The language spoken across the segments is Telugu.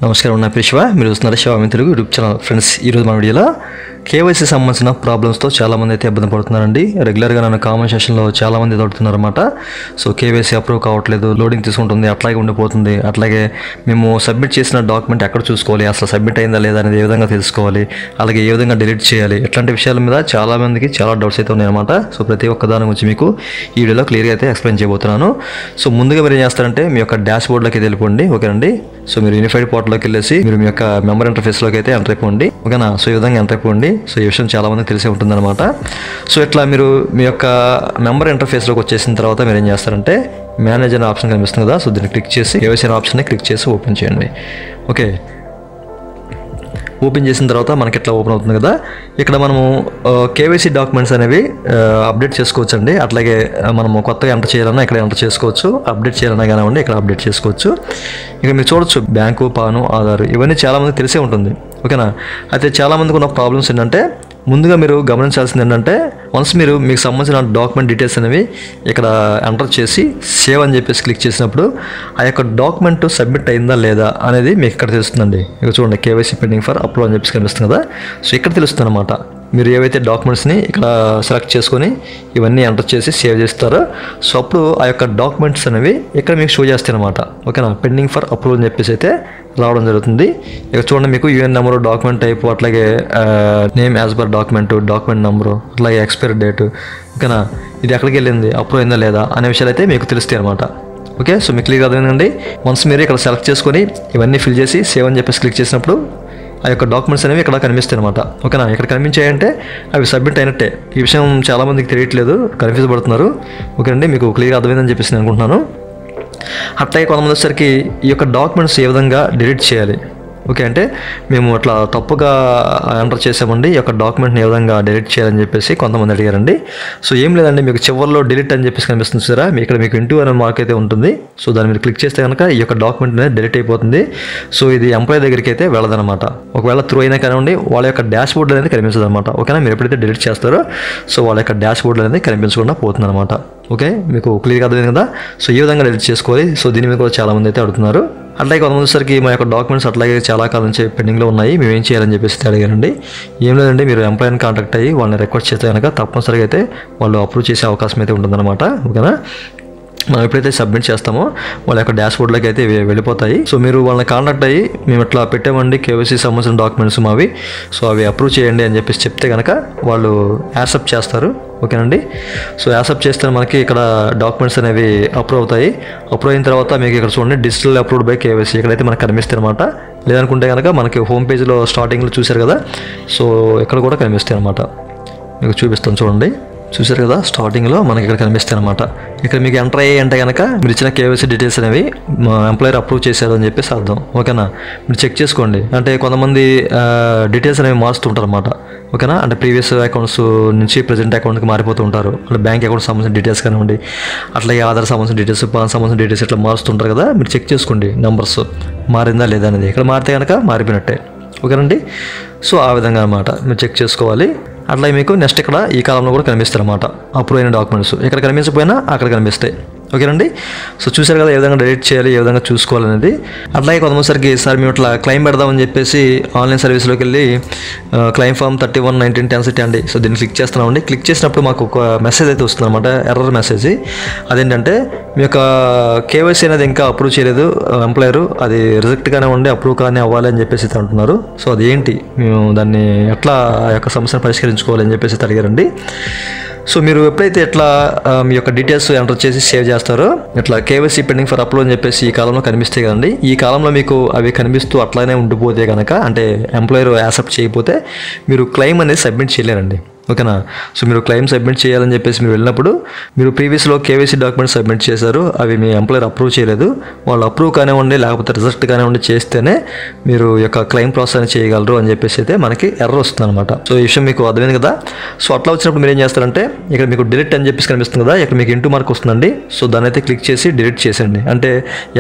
నమస్కారం నా పేరు శివ మీరు చూస్తున్నారు Shiva Telugu YouTube channel friends ఈ రోజు మన వీడియోలో కేవైసీ సంబంధించిన ప్రాబ్లమ్స్తో చాలామంది అయితే ఇబ్బంది పడుతున్నారండి. రెగ్యులర్గా నన్ను కామెంట్ సెక్షన్లో చాలామంది అడుగుతున్నారు అనమాట. సో కేవైసీ అప్రూవ్ కావట్లేదు, లోడింగ్ తీసుకుంటుంది, అట్లాగే ఉండిపోతుంది, అట్లాగే మేము సబ్మిట్ చేసిన డాక్యుమెంట్ ఎక్కడ చూసుకోవాలి, అసలు సబ్మిట్ అయిందా లేదా అనేది ఏ విధంగా తెలుసుకోవాలి, అలాగే ఏ విధంగా డిలీట్ చేయాలి, ఇట్లాంటి విషయాల మీద చాలామందికి చాలా డౌట్స్ అయితే ఉన్నాయన్నమాట. సో ప్రతి ఒక్క దాని గురించి మీకు ఈ వీడియోలో క్లియర్గా అయితే ఎక్స్ప్లెయిన్ చేయబోతున్నాను. సో ముందుగా మీరు ఏం చేస్తారంటే మీ యొక్క డాష్ బోర్డ్లోకి వెళ్ళిపోండి. ఓకేనండి. సో మీరు యూనిఫైడ్ పోర్టల్లోకి వెళ్ళేసి మీరు మీ యొక్క మెంబర్ ఇంటర్ఫేస్లోకి అయితే ఎంటర్ అయిపోండి. ఓకేనా. సో ఈ విధంగా ఎంటర్ అయిపోండి. సో ఈ విషయం చాలా మందికి తెలిసే ఉంటుందన్నమాట. సో ఇట్లా మీరు మీ యొక్క మెంబర్ ఇంటర్ఫేస్లోకి వచ్చేసిన తర్వాత మీరు ఏం చేస్తారంటే మేనేజ్ అనే ఆప్షన్ కనిపిస్తుంది కదా. సో దీన్ని క్లిక్ చేసి కేవైసీ అనే ఆప్షన్ని క్లిక్ చేసి ఓపెన్ చేయండి. ఓకే, ఓపెన్ చేసిన తర్వాత మనకి ఇట్లా ఓపెన్ అవుతుంది కదా. ఇక్కడ మనము కేవైసీ డాక్యుమెంట్స్ అనేవి అప్డేట్ చేసుకోవచ్చు అండి. అట్లాగే మనము కొత్తగా ఎంటర్ చేయాలన్నా ఇక్కడ ఎంటర్ చేసుకోవచ్చు, అప్డేట్ చేయాలన్నా కానివ్వండి ఇక్కడ అప్డేట్ చేసుకోవచ్చు. ఇక మీరు చూడొచ్చు బ్యాంకు, పాను, ఆధార్ ఇవన్నీ చాలామంది తెలిసే ఉంటుంది. ఓకేనా. అయితే చాలామందికి ఉన్న ప్రాబ్లమ్స్ ఏంటంటే ముందుగా మీరు గమనించాల్సింది ఏంటంటే వన్స్ మీరు మీకు సంబంధించిన డాక్యుమెంట్ డీటెయిల్స్ అనేవి ఇక్కడ ఎంటర్ చేసి సేవ్ అని చెప్పేసి క్లిక్ చేసినప్పుడు ఆ యొక్క డాక్యుమెంట్ సబ్మిట్ అయిందా లేదా అనేది మీకు ఇక్కడ తెలుస్తుందండి. ఇక చూడండి కేవైసీ పెండింగ్ ఫర్ అప్రూవ్ అని చెప్పేసి కనిపిస్తుంది కదా. సో ఇక్కడ తెలుస్తుంది అనమాట. మీరు ఏవైతే డాక్యుమెంట్స్ని ఇక్కడ సెలెక్ట్ చేసుకొని ఇవన్నీ ఎంటర్ చేసి సేవ్ చేస్తారో సో అప్పుడు ఆ యొక్క డాక్యుమెంట్స్ అనేవి ఇక్కడ మీకు షో చేస్తాయి అనమాట. ఓకేనా. పెండింగ్ ఫర్ అప్రూవ్ అని చెప్పేసి అయితే రావడం జరుగుతుంది. ఇక చూడండి మీకు యూఎన్ నెంబరు, డాక్యుమెంట్ టైపు, అట్లాగే name as per document number, అట్లాగే ఎక్స్పైరీ డేటు. ఓకేనా. ఇది ఎక్కడికి వెళ్ళింది, అప్రూవ్ అయిందా లేదా అనే విషయాలు అయితే మీకు తెలుస్తాయి అనమాట. ఓకే. సో మీకు క్లియర్ అర్థమైందండి. వన్స్ మీరు ఇక్కడ సెలెక్ట్ చేసుకొని ఇవన్నీ ఫిల్ చేసి సేవ్ అని చెప్పేసి క్లిక్ చేసినప్పుడు ఆ యొక్క డాక్యుమెంట్స్ అనేవి ఇక్కడ కనిపిస్తాయి అనమాట. ఓకేనా. ఇక్కడ కనిపించాయంటే అవి సబ్మిట్ అయినట్టే. ఈ విషయం చాలామందికి తెలియట్లేదు, కన్ఫ్యూజ్ పడుతున్నారు. ఓకే అండి, మీకు క్లియర్ అర్థమైందని చెప్పేసి నేను అనుకుంటున్నాను. అట్లాగే కొంతమంది వచ్చేసరికి ఈ యొక్క డాక్యుమెంట్స్ ఏ విధంగా డిలీట్ చేయాలి. ఓకే, అంటే మేము అట్లా తప్పుగా ఎంటర్ చేసామండి, ఈ యొక్క డాక్యుమెంట్ని ఏ విధంగా డిలీట్ చేయాలని చెప్పేసి కొంతమంది అడిగారండి. సో ఏం లేదండి, మీకు చివరిలో డిలీట్ అని చెప్పేసి కనిపిస్తుంది సార్. ఇక్కడ మీకు ఇంటూ అనే మార్క్ అయితే ఉంటుంది. సో దాన్ని మీరు క్లిక్ చేస్తే కనుక ఈ యొక్క డాక్యుమెంట్ అనేది డిలీట్ అయిపోతుంది. సో ఇది ఎంప్లాయీ దగ్గరికి అయితే వెళ్ళదనమాట. ఒకవేళ త్రూ అయినా కానివ్వండి వాళ్ళ యొక్క డాష్ బోర్డ్ అనేది కనిపించదు అనమాట. ఓకేనా. మీరు ఎప్పుడైతే డిలీట్ చేస్తారో సో వాళ్ళ యొక్క డాష్ బోర్డ్ అనేది కనిపించకుండా పోతుంది అనమాట. ఓకే, మీకు క్లియర్గా అర్థమైంది కదా. సో ఈ విధంగా డిలీట్ చేసుకోవాలి. సో దీని మీద కూడా చాలామంది అయితే అడుగుతున్నారు. అట్లాగే కొంతమంది సరికి మా యొక్క డాక్యుమెంట్స్ అట్లాగే చాలా కాలం నుంచి పెండింగ్లో ఉన్నాయి, మేము ఏం చేయాలని చెప్పేసి అడిగారండి. ఏం లేదండి, మీరు ఎంప్లాయీని కాంటాక్ట్ అయ్యి వాళ్ళని రిక్వెస్ట్ చేస్తే కనుక తప్పనిసరిగా అయితే వాళ్ళు అప్రూవ్ చేసే అవకాశం అయితే ఉంటుందన్నమాట. ఓకేనా. మనం ఎప్పుడైతే సబ్మిట్ చేస్తామో వాళ్ళ యొక్క డాష్ బోర్డ్లోకి అయితే వెళ్ళిపోతాయి. సో మీరు వాళ్ళని కాంటాక్ట్ అయ్యి మేము ఇట్లా పెట్టామండి కేవైసీ సంబంధించిన డాక్యుమెంట్స్ మావి, సో అవి అప్రూవ్ చేయండి అని చెప్పేసి చెప్తే కనుక వాళ్ళు యాక్సెప్ట్ చేస్తారు. ఓకేనండి. సో యాక్సెప్ట్ చేస్తే మనకి ఇక్కడ డాక్యుమెంట్స్ అనేవి అప్రూవ్ అవుతాయి. అప్రూవ్ అయిన తర్వాత మీకు ఇక్కడ చూడండి డిజిటల్ అప్రూవ్డ్ బై కేవైసీ ఇక్కడైతే మనకు కనిపిస్తాయి అనమాట. లేదనుకుంటే కనుక మనకి హోమ్ పేజ్లో స్టార్టింగ్లో చూశారు కదా, సో ఇక్కడ కూడా కనిపిస్తాయి అనమాట. మీకు చూపిస్తాను చూడండి. చూసారు కదా, స్టార్టింగ్లో మనకి ఇక్కడ కనిపిస్తాయి అనమాట. ఇక్కడ మీకు ఎంటర్ అయ్యి అంటే కనుక మీరు ఇచ్చిన కేవైసీ డీటెయిల్స్ అనేవి మా ఎంప్లాయర్ అప్రూవ్ చేశారు అని చెప్పేసి అర్థం. ఓకేనా. మీరు చెక్ చేసుకోండి. అంటే కొంతమంది డీటెయిల్స్ అనేవి మారుస్తుంటారు అనమాట. ఓకేనా. అంటే ప్రీవియస్ అకౌంట్స్ నుంచి ప్రజెంట్ అకౌంట్కి మారిపోతూ ఉంటారు. అంటే బ్యాంక్ అకౌంట్ సంబంధించిన డీటెయిల్స్ కానివ్వండి, అట్లాగే ఆధార్ సంబంధించిన డీటెయిల్స్, పాన్ సంబంధించిన డీటెయిల్స్ ఇట్లా మారుస్తుంటారు కదా. మీరు చెక్ చేసుకోండి నెంబర్స్ మారిందా లేదా అనేది. ఇక్కడ మారితే కనుక మారిపోయినట్టే. ఓకేనండి. సో ఆ విధంగా అనమాట మీరు చెక్ చేసుకోవాలి. అట్లా మీకు నెక్స్ట్ ఇక్కడ ఈ కాలంలో కూడా కనిపిస్తాయి అన్నమాట అప్రూవ్ అయిన డాక్యుమెంట్స్. ఇక్కడ కనిపించకపోయినా అక్కడ కనిపిస్తాయి. ఓకేనండి. సో చూసారు కదా ఏ విధంగా డిలీట్ చేయాలి, ఏ విధంగా చూసుకోవాలనేది. అట్లాగే కొంతమందిసరికి సార్ మేము ఇట్లా క్లెయిమ్ పెడదామని చెప్పేసి ఆన్లైన్ సర్వీస్లోకి వెళ్ళి క్లెయిమ్ ఫామ్ 31/19/10 అండి. సో దీన్ని క్లిక్ చేస్తున్నామండి. క్లిక్ చేసినప్పుడు మాకు ఒక మెసేజ్ అయితే వస్తుంది అనమాట, ఎర్రర్ మెసేజ్. అదేంటంటే మీ యొక్క కేవైసీ అనేది ఇంకా అప్రూవ్ చేయలేదు ఎంప్లాయరు, అది రిజెక్ట్గానే ఉండి అప్రూవ్ కానీ అవ్వాలి అని చెప్పేసి అంటున్నారు. సో అది ఏంటి, మేము దాన్ని ఎట్లా ఆ యొక్క సమస్యను పరిష్కరించుకోవాలి అని చెప్పేసి అడిగారండి. సో మీరు ఎప్పుడైతే ఇట్లా మీ యొక్క డీటెయిల్స్ ఎంటర్ చేసి సేవ్ చేస్తారో ఇట్లా కేవైసీ పెండింగ్ ఫర్ అప్రూవ్ అని చెప్పేసి ఈ కాలంలో కనిపిస్తాయి కదండి. ఈ కాలంలో మీకు అవి కనిపిస్తూ అట్లానే ఉండిపోతే కనుక, అంటే ఎంప్లాయర్ యాక్సెప్ట్ చేయకపోతే మీరు క్లెయిమ్ అనేది సబ్మిట్ చేయలేరండి. ఓకేనా. సో మీరు క్లెయిమ్ సబ్మిట్ చేయాలని చెప్పేసి మీరు వెళ్ళినప్పుడు మీరు ప్రీవియస్లో కేవైసీ డాక్యుమెంట్స్ సబ్మిట్ చేశారు, అవి మీ ఎంప్లాయర్ అప్రూవ్ చేయలేదు, వాళ్ళు అప్రూవ్ కానివ్వండి లేకపోతే రిజెక్ట్ కానివ్వండి చేస్తేనే మీరు యొక్క క్లెయిమ్ ప్రాసెస్ చేయగలరు అని చెప్పేసి అయితే మనకి ఎర్రర్ వస్తుంది అనమాట. సో ఈ విషయం మీకు అర్థమైంది కదా. సో అట్లా వచ్చినప్పుడు మీరు ఏం చేస్తారంటే ఇక్కడ మీకు డిలీట్ అని చెప్పేసి కనిపిస్తుంది కదా, ఇక్కడ మీకు ఇంటూ మార్క్ వస్తుందండి. సో దాన్ని అయితే క్లిక్ చేసి డిలీట్ చేసేయండి. అంటే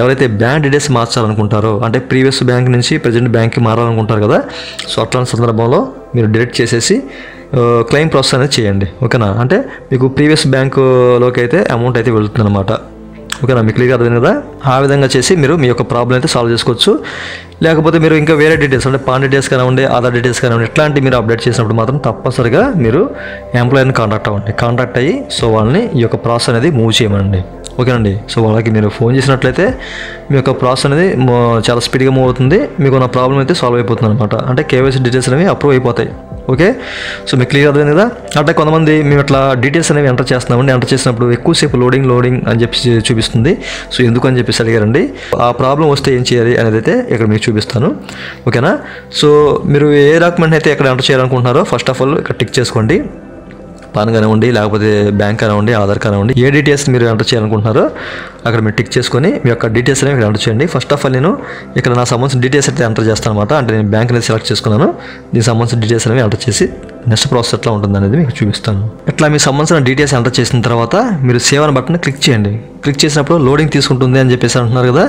ఎవరైతే బ్యాంక్ డీటెయిల్స్ మార్చాలనుకుంటారో, అంటే ప్రీవియస్ బ్యాంక్ నుంచి ప్రజెంట్ బ్యాంక్కి మారాలనుకుంటారు కదా, సో అట్లాంటి సందర్భంలో మీరు డిలీట్ చేసేసి క్లెయిమ్ ప్రాసెస్ అనేది చేయండి. ఓకేనా. అంటే మీకు ప్రీవియస్ బ్యాంకులోకి అయితే అమౌంట్ అయితే వెళ్తుంది అనమాట. ఓకేనా, మీకు క్లియర్గా అర్థమైంది కదా. ఆ విధంగా చేసి మీరు మీ యొక్క ప్రాబ్లం అయితే సాల్వ్ చేసుకోవచ్చు. లేకపోతే మీరు ఇంకా వేరే డీటెయిల్స్ అంటే పాన్ డీటెయిల్స్ కానివ్వండి, ఆధార్ డీటెయిల్స్ కానివ్వండి, ఇట్లాంటివి మీరు అప్డేట్ చేసినప్పుడు మాత్రం తప్పనిసరిగా మీరు ఎంప్లాయర్ని కాంటాక్ట్ అయ్యి సో వాళ్ళని ఈ యొక్క ప్రాసెస్ అనేది మూవ్ చేయమనండి. ఓకేనండి. సో వాళ్ళకి మీరు ఫోన్ చేసినట్లయితే మీ యొక్క ప్రాసెస్ అనేది చాలా స్పీడ్గా మూవ్ అవుతుంది. మీకు నా ప్రాబ్లం అయితే సాల్వ్ అయిపోతుంది అనమాట. అంటే కేవైసీ డీటెయిల్స్ అనేవి అప్రూవ్ అయిపోతాయి. ఓకే, సో మీకు క్లియర్ అర్థమైంది కదా. అంటే కొంతమంది మేము ఇట్లా డీటెయిల్స్ అనేవి ఎంటర్ చేస్తున్నామండి, ఎంటర్ చేసినప్పుడు ఎక్కువసేపు లోడింగ్ అని చెప్పి చూపిస్తుంది. సో ఎందుకు అని చెప్పేసి అడిగారండి. ఆ ప్రాబ్లం వస్తే ఏం చేయాలి అనేది అయితే ఇక్కడ మీకు చూపిస్తాను. ఓకేనా, సో మీరు ఏ డాక్యుమెంట్ అయితే ఇక్కడ ఎంటర్ చేయాలనుకుంటున్నారో ఫస్ట్ ఆఫ్ ఆల్ ఇక్కడ టిక్ చేసుకోండి. పాన్ కానివ్వండి, లేకపోతే బ్యాంక్ కానివ్వండి, ఆధార్ కానివ్వండి, ఏ డీటెయిల్స్ మీరు ఎంటర్ చేయాలనుకుంటున్నారో అక్కడ మీరు టిక్ చేసుకొని మీ యొక్క డీటెయిల్స్ అనేవి ఇక్కడ ఎంటర్ చేయండి. ఫస్ట్ ఆఫ్ ఆల్ నేను ఇక్కడ నాకు సంబంధించిన డీటెయిల్స్ అయితే ఎంటర్ చేస్తాను అనమాట. అంటే నేను బ్యాంక్ అనేది సెలెక్ట్ చేసుకున్నాను. దీనికి సంబంధించిన డీటెయిల్స్ అనేవి ఎంటర్ చేసి నెక్స్ట్ ప్రాసెస్ ఎట్లా ఉంటుంది అనేది మీకు చూపిస్తాను. ఇట్లా మీకు సంబంధించిన డీటెయిల్స్ ఎంటర్ చేసిన తర్వాత మీరు సేవ్ అని బటన్ క్లిక్ చేయండి. క్లిక్ చేసినప్పుడు లోడింగ్ తీసుకుంటుంది అని చెప్పేసి అంటున్నారు కదా.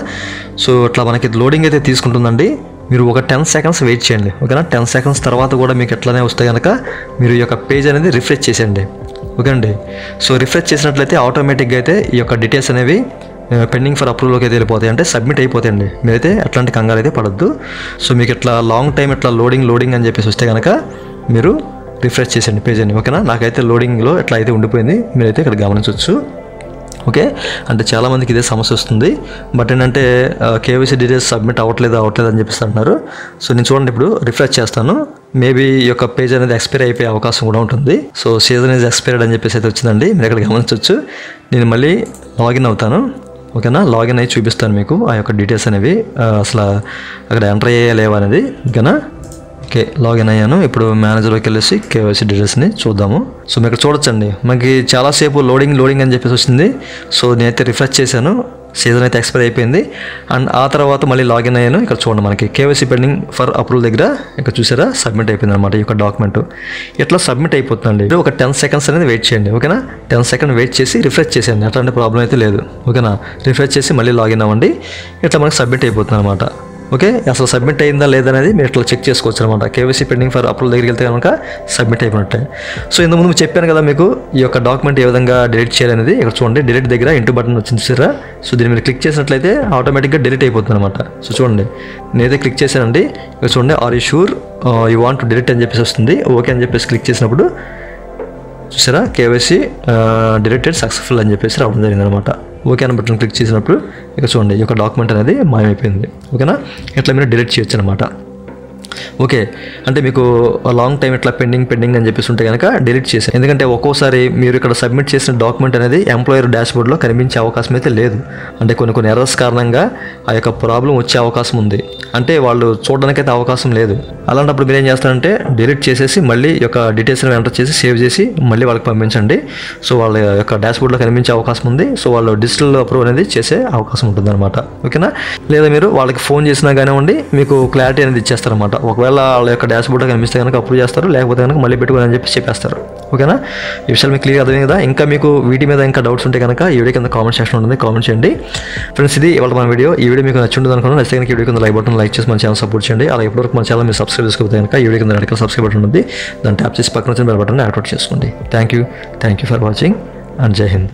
సో ఇట్లా మనకి లోడింగ్ అయితే తీసుకుంటుందండి. మీరు ఒక 10 seconds వెయిట్ చేయండి. ఓకేనా, 10 seconds తర్వాత కూడా మీకు ఎట్లానే వస్తే కనుక మీరు ఈ యొక్క పేజ్ అనేది రిఫ్రెష్ చేసేయండి. ఓకే అండి. సో రిఫ్రెష్ చేసినట్లయితే ఆటోమేటిక్గా అయితే ఈ యొక్క డీటెయిల్స్ అనేవి పెండింగ్ ఫర్ అప్రూవల్లోకి అయితే వెళ్ళిపోతాయి, అంటే సబ్మిట్ అయిపోతాయండి. మీరైతే అట్లాంటి కంగారు అయితే పడద్దు. సో మీకు ఇట్లా లాంగ్ టైం ఇట్లా లోడింగ్ అని చెప్పేసి వస్తే కనుక మీరు రిఫ్రెష్ చేసేయండి పేజ్ అని. ఓకేనా, నాకైతే లోడింగ్లో ఎట్లా అయితే ఉండిపోయింది, మీరైతే ఇక్కడ గమనించవచ్చు. ఓకే, అంటే చాలామందికి ఇదే సమస్య వస్తుంది. బట్ ఏంటంటే కేవైసీ డీటెయిల్స్ సబ్మిట్ అవ్వట్లేదు అని చెప్పేసి అంటున్నారు. సో నేను చూడండి ఇప్పుడు రిఫ్రెష్ చేస్తాను. మేబీ ఈ యొక్క పేజ్ అనేది ఎక్స్పైర్ అయిపోయే అవకాశం కూడా ఉంటుంది. సో సీజన్ ఈజ్ ఎక్స్పైర్డ్ అని చెప్పేసి అయితే వచ్చిందండి, మీరు ఇక్కడ గమనించవచ్చు. నేను మళ్ళీ లాగిన్ అవుతాను. ఓకేనా, లాగిన్ అయ్యి చూపిస్తాను మీకు ఆ యొక్క డీటెయిల్స్ అనేవి అసలు అక్కడ ఎంటర్ అయ్యే లేవా అనేది. ఓకేనా, ఓకే లాగిన్ అయ్యాను. ఇప్పుడు మేనేజర్లోకి వెళ్ళేసి కేవైసీ డీటెయిల్స్ని చూద్దాము. సో మీకు చూడొచ్చండి, మనకి చాలాసేపు లోడింగ్ అని చెప్పేసి వచ్చింది. సో నేనైతే రిఫ్రెష్ చేశాను, సీజన్ అయితే ఎక్స్పైర్ అయిపోయింది. అండ్ ఆ తర్వాత మళ్ళీ లాగిన్ అయ్యాను. ఇక్కడ చూడండి మనకి కేవైసీ పెండింగ్ ఫర్ అప్రూవల్ దగ్గర ఇక్కడ చూసారా సబ్మిట్ అయిపోయింది అనమాట ఈ యొక్క డాక్యుమెంట్. ఇట్లా సబ్మిట్ అయిపోతుందండి. ఒక 10 seconds అనేది వెయిట్ చేయండి. ఓకేనా, 10 seconds వెయిట్ చేసి రిఫ్రెష్ చేసేయండి. అట్లాంటి ప్రాబ్లం అయితే లేదు. ఓకేనా, రిఫ్రెష్ చేసి మళ్ళీ లాగిన్ అవ్వండి. ఇట్లా మనకి సబ్మిట్ అయిపోతుంది అనమాట. ఓకే, అసలు సబ్మిట్ అయిందా లేదనేది మీరు ఇట్లా చెక్ చేసుకోవచ్చు అనమాట. కేవైసీ పెండింగ్ ఫర్ అప్రూవల్ దగ్గరికి వెళ్తే కనుక సబ్మిట్ అయిపోయినట్టే. సో ఇంతకుముందు చెప్పాను కదా మీకు ఈ యొక్క డాక్యుమెంట్ ఏ విధంగా డిలీట్ చేయాలనేది. ఇక్కడ చూడండి డిలీట్ దగ్గర ఇంటూ బటన్ వచ్చింది చూసారా. సో దీన్ని మీరు క్లిక్ చేసినట్లయితే ఆటోమేటిక్గా డిలీట్ అయిపోతుంది అనమాట. సో చూడండి నేనైతే క్లిక్ చేశానండి. ఇక్కడ చూడండి are you sure you want to delete అని చెప్పేసి వస్తుంది. ఓకే అని చెప్పేసి క్లిక్ చేసినప్పుడు చూసారా కేవైసీ డిలీటెడ్ సక్సెస్ఫుల్ అని చెప్పేసి రావడం జరిగింది అనమాట. ఓకే అని బటన్ క్లిక్ చేసినప్పుడు ఇక చూడండి ఈ యొక్క డాక్యుమెంట్ అనేది మాయమైపోయింది. ఓకేనా, ఇట్లా మీరు డిలీట్ చేయొచ్చు అనమాట. ఓకే, అంటే మీకు లాంగ్ టైం ఇట్లా పెండింగ్ అని చెప్పేసి ఉంటే కనుక డిలీట్ చేశాను. ఎందుకంటే ఒక్కోసారి మీరు ఇక్కడ సబ్మిట్ చేసిన డాక్యుమెంట్ అనేది ఎంప్లాయర్ డాష్బోర్డ్లో కనిపించే అవకాశం అయితే లేదు. అంటే కొన్ని ఎర్రర్స్ కారణంగా ఆ యొక్క ప్రాబ్లం వచ్చే అవకాశం ఉంది. అంటే వాళ్ళు చూడడానికైతే అవకాశం లేదు. అలాంటప్పుడు మీరు ఏం చేస్తారంటే డిలీట్ చేసేసి మళ్ళీ ఈ యొక్క డీటెయిల్స్ ఎంటర్ చేసి సేవ్ చేసి మళ్ళీ వాళ్ళకి పంపించండి. సో వాళ్ళ యొక్క డాష్బోర్డ్లో కనిపించే అవకాశం ఉంది. సో వాళ్ళు డిజిటల్ అప్రూవ్ అనేది చేసే అవకాశం ఉంటుంది అనమాట. ఓకేనా, లేదా మీరు వాళ్ళకి ఫోన్ చేసినా కానివ్వండి మీకు క్లారిటీ అనేది ఇచ్చేస్తారనమాట. ఒకవేళ వాళ్ళ యొక్క డాష్బోర్డ్ కనిపిస్తే కనుక అప్రూవ్ చేస్తారు, లేకపోతే కనుక మళ్ళీ పెట్టుకోని అని చెప్పి చెప్పేస్తారు. ఓకేనా, ఈ విషయాలు మీకు క్లియర్ అర్థమైంది కదా. ఇంకా మీకు వీటి మీద ఇంకా డౌట్స్ ఉంటే కనుక ఈ వీడియో కింద కామెంట్ సెక్షన్ ఉంటుంది, కామెంట్ చేయండి. ఫ్రెండ్స్ ఇది ఇవాళ మన వీడియో. ఈ వీడియో మీకు నచ్చుంటుంది అనుకున్నాను. నచ్చితే కనుక ఈ వీడియో కింద లైక్ బటన్ లైక్ చేసి మన ఛానల్ సపోర్ట్ చేయండి. అలా ఎప్పటివరకు మన ఛానల్ మీరు సబ్స్క్రైబ్ చేసుకోకపోతే కనుక ఈ వీడియో కింద రెడ్ కలర్ సబ్స్క్రైబ్ బటన్ ఉంది, దాన్ని ట్యాప్ చేసి పక్కన వచ్చిన బెల్ బటన్ యాక్టివేట్ చేసుకోండి. Thank you for watching and జై హింద్.